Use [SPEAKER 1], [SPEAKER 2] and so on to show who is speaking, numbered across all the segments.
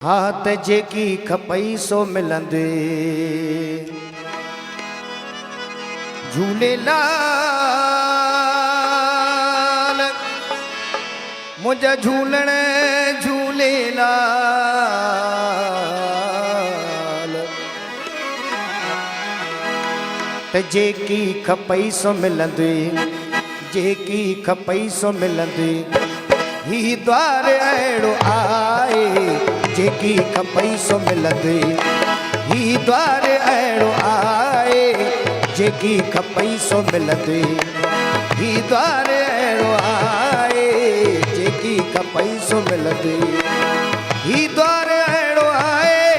[SPEAKER 1] हाथ जेकी खपई सो मिलंदे झूलेलाल मुझा झूलण झूलेलाल त जेकी खपई सो मिलंदे जेकी खपई सो मिलंदे ही द्वार अहिड़ो आहे जेकी खपई सो मिलंदे ही द्वार अहिड़ो आहे जेकी खपई सो मिलंदे ही द्वार अहिड़ो आहे जेकी खपई सो मिलंदे ही द्वार अहिड़ो आहे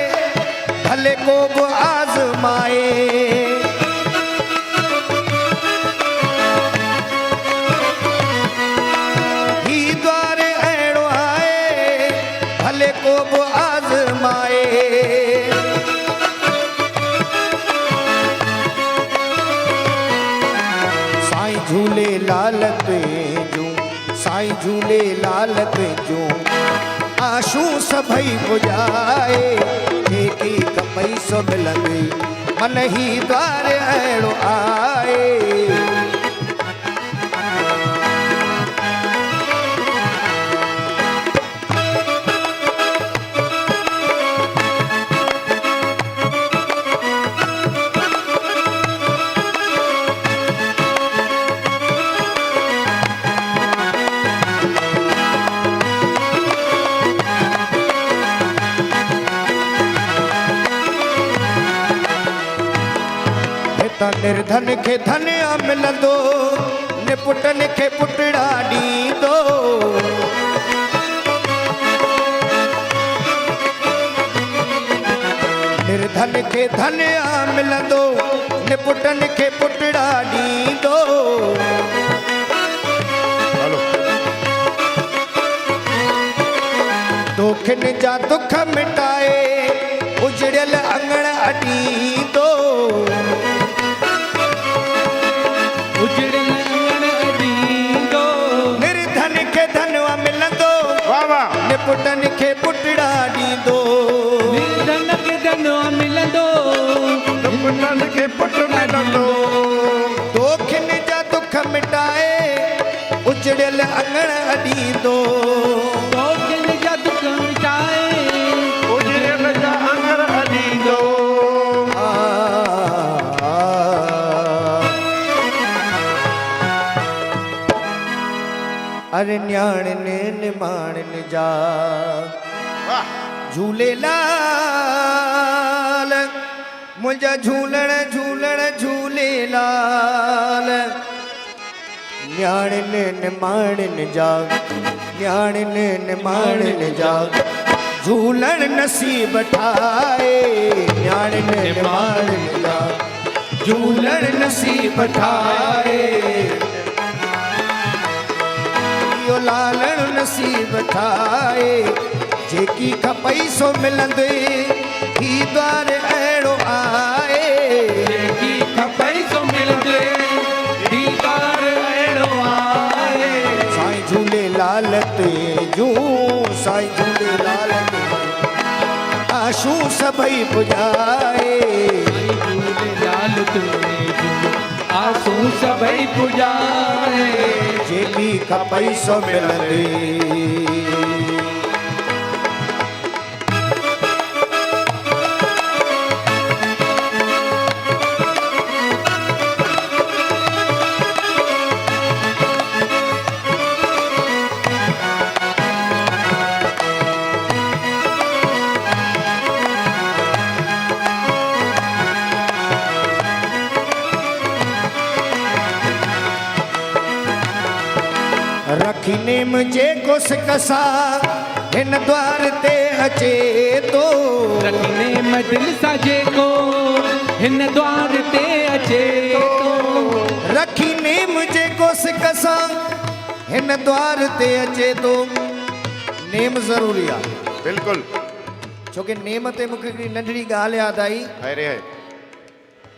[SPEAKER 1] भले को बि आज़माए को बि आज़माए साईं झूलेलाल तुंहिंजूं साईं झूलेलाल तुंहिंजूं आशूं सभई पुॼाए जेकी खपई सो मिलंदी मन ही द्वार अहिड़ो आहे निर्धन के धनिया मिलंदो निपुटन के पुटड़ा ॾींदो निर्धन के धनिया मिलंदो निपुटन के पुटड़ा ॾींदो दोखिन जा दुख मिटाए उजड़ियल अंगण अॾींदो निर्धन के धनवा मिलंदो निपुटन के पुटड़ा ॾींदो
[SPEAKER 2] निर्धन के धनवा मिलंदो
[SPEAKER 3] निपुटन के पुटड़ा ॾींदो
[SPEAKER 1] दोखिन जा दुख मिटाए उजड़ियल अंगण अॾींदो
[SPEAKER 2] दोखिन जा दुख मिटाए
[SPEAKER 3] उजड़ियल जा अंगण अॾींदो
[SPEAKER 1] अरे न्याणिन निमाणिन जा झूलेलाल मुंहिंजा झूलण झूलण झूलेलाल न्याणिन निमाणिन जा न्याणिन निमाणिन जा झूलण नसीब ठाहे न्याणिन निमाणिन जा झूलण नसीब ठाहे लालण नसीब ठाहे जेकी खपई सो मिलंदे ही द्वार अहिड़ो आहे
[SPEAKER 2] जेकी खपई सो मिलंदे ही द्वार अहिड़ो आहे
[SPEAKER 1] साईं झूलेलाल तुंहिंजूं साईं झूलेलाल तुंहिंजूं आशूं सभई पुॼाए
[SPEAKER 2] झूलेलाल तुंहिंजूं आसूं सभई पुॼाए
[SPEAKER 1] जेकी खपई सो मिलंदे रखी नेम जेको सिकसा हिन द्वार ते अचे तो
[SPEAKER 2] रखी नेम दिल सां जेको हिन द्वार ते अचे तो
[SPEAKER 1] रखी नेम जेको सिकसा हिन द्वार ते अचे तो नेम ज़रूरी आहे
[SPEAKER 3] बिल्कुल
[SPEAKER 1] छोकी नेम ते मूंखे हिकिड़ी नंढड़ी ॻाल्हि यादि आई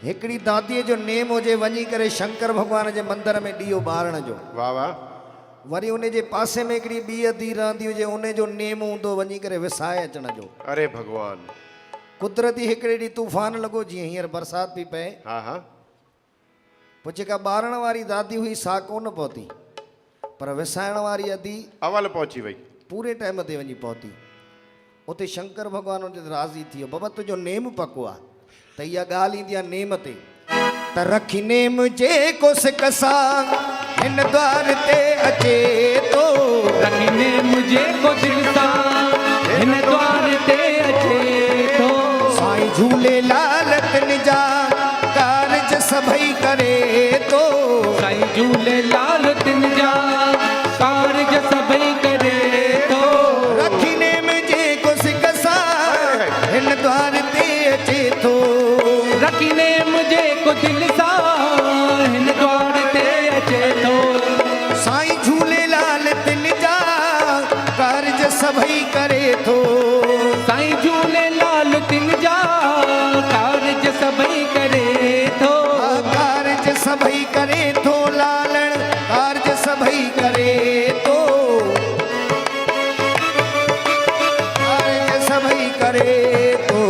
[SPEAKER 1] हिकिड़ी दादीअ जो नेम हुजे वञी करे शंकर भॻवान जे मंदर में ॾीओ ॿारण जो
[SPEAKER 3] वाह वाह
[SPEAKER 1] वरी उन जे पासे में हिकिड़ी ॿी अधी रहंदी हुजे उन जो नेम हूंदो वञी करे विसाए अचण जो।
[SPEAKER 3] अरे भगवान।
[SPEAKER 1] कुदरती हिकिड़े ॾींहुं तूफ़ान लॻो जीअं हींअर बरसाति पई पए,
[SPEAKER 3] हाँ हाँ।
[SPEAKER 1] पोइ जेका ॿारण वारी दादी हुई सा कोन पहुती, पर विसाइण वारी अधी
[SPEAKER 3] अवल पहुची वई।
[SPEAKER 1] पूरे टाइम ते वञी पहुती। उते शंकर भॻवान उन ते राज़ी थी वियो, बाबा तुंहिंजो नेम पको आहे त इहा ॻाल्हि ईंदी आहे नेम ते त रखी नेम जेको सिक सां हिन द्वार ते अचे थो,
[SPEAKER 2] रखी नेम जेको दिल सां हिन द्वार ते अचे थो,
[SPEAKER 1] साईं झूलेलाल तिन जा कारज सभई करे थो,
[SPEAKER 2] साईं झूलेलाल तिन जा कारज सभई करे थो,
[SPEAKER 1] रखी नेम जेको सिक सां हिन द्वार ते अचे थो,
[SPEAKER 2] रखी नेम जेको दिल सां हिन द्वार ते अचे थो,
[SPEAKER 1] साईं झूलेलाल तिन जा कारज सभई करे थो,
[SPEAKER 2] साईं झूलेलाल तिन जा कारज सभई करे थो,
[SPEAKER 1] कारज सभई करे थो, लालण कारज सभई करे थो, कारज सभई करे थो।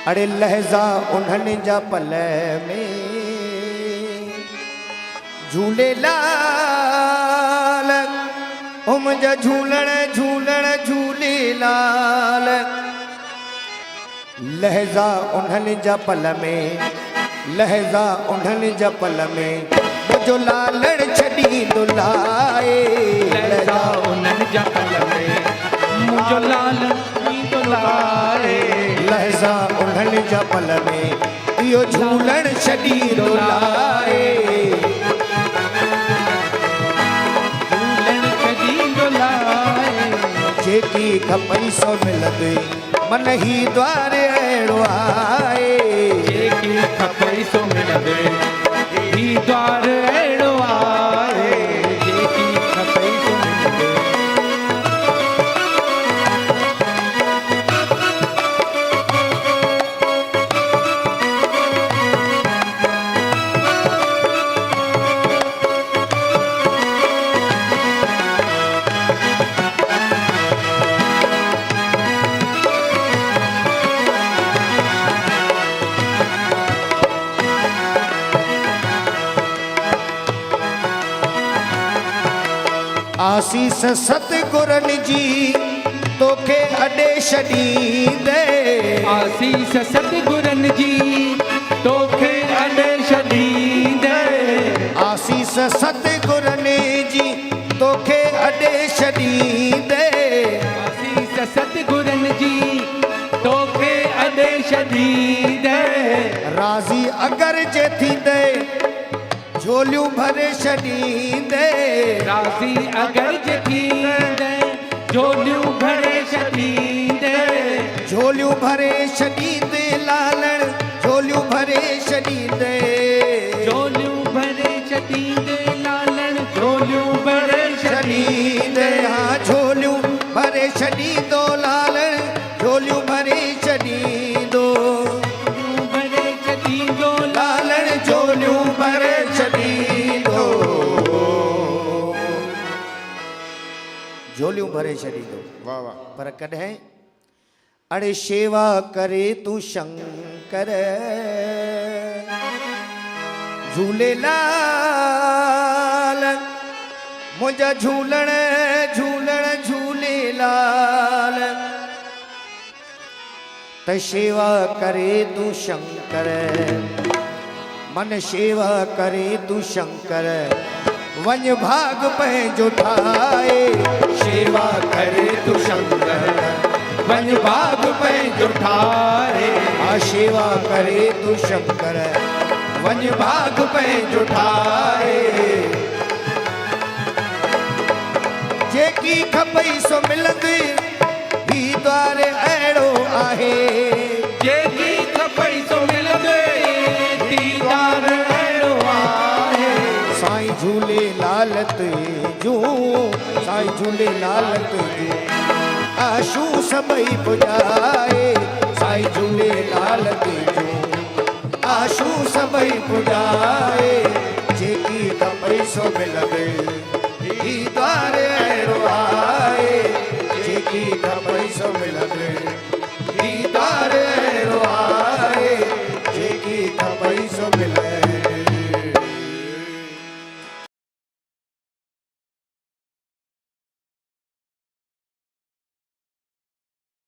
[SPEAKER 1] अड़े लहज़ा उन्हनि जा पल में झूलेलाल ओ मुंहिंजा झूलण झूलण झूलेलाल, लहज़ा उन्हनि जा पल में, लहज़ा उन्हनि जा पल में मुंहिंजो लालण छॾींदो लाए,
[SPEAKER 2] लहज़ा उन्हनि जा पल में मुंहिंजो लालण छॾींदो लाए,
[SPEAKER 1] लहज़ा उन्हनि जा पल में इहो झूलण छॾींदो लाए,
[SPEAKER 2] झूलण छॾींदो लाए,
[SPEAKER 1] जेकी खपई सो मिलंदे मन ही द्वार अहिड़ो आहे,
[SPEAKER 2] जेकी खपई सो मिलंदे ही द्वार अहिड़ो आहे, जेकी खपई सो मिलंदे।
[SPEAKER 1] आसीस सतगुरनि जी तोखे अॾे छॾींदे,
[SPEAKER 2] आसीस सतगुरनि जी तोखे अॾे छॾींदे,
[SPEAKER 1] आसीस सतगुरनि जी तोखे अॾे छॾींदे,
[SPEAKER 2] आसीस सतगुरनि जी तोखे अॾे छॾींदे,
[SPEAKER 1] राज़ी अगर जे थींदे झोलियूं भरे छॾींदे,
[SPEAKER 2] राज़ी अगर जे थींदे झोलियूं भरे छॾींदे,
[SPEAKER 1] झोलियूं भरे छॾींदे लालण झोलियूं भरे छॾींदे,
[SPEAKER 2] झोलियूं भरे छॾींदे लालण झोलियूं भरे छॾींदे,
[SPEAKER 1] हा झोलियूं भरे छॾींदो लालण झोलियूं भरे छॾींदो,
[SPEAKER 2] भरे छॾींदो
[SPEAKER 1] लालण झोलियूं भरे छॾींदो, झोलियूं भरे छॾींदो।
[SPEAKER 3] वाह वाह।
[SPEAKER 1] पर कॾहिं अड़े शेवा करे तूं शंकर झूलेलाल, मुंहिंजा झूलण झूलण झूलेलाल, त शेवा करे तूं शंकर, मन शेवा करे तूं शंकर, वञ भाग पंहिंजो ठाहे,
[SPEAKER 2] शेवा करे तूं शंकर, वञ भाग पंहिंजो ठाहे,
[SPEAKER 1] आ शेवा करे तूं शंकर, वञ भाग पंहिंजो ठाहे, जेकी खपई सो मिलंदी ही द्वार अहिड़ो आहे,
[SPEAKER 2] जेकी खपई सो मिलंदे ही द्वार अहिड़ो आहे,
[SPEAKER 1] साईं झूलेलाल तुंहिंजूं, साईं झूलेलाल तुंहिंजूं आशू सभई पुॼाए, साईं झूलेलाल तुंहिंजूं आशू सभई पुॼाए, जेकी खपई पैसो मिलंदे ही द्वारे अहिड़ो आहे जेकी का पैसो मिलंदे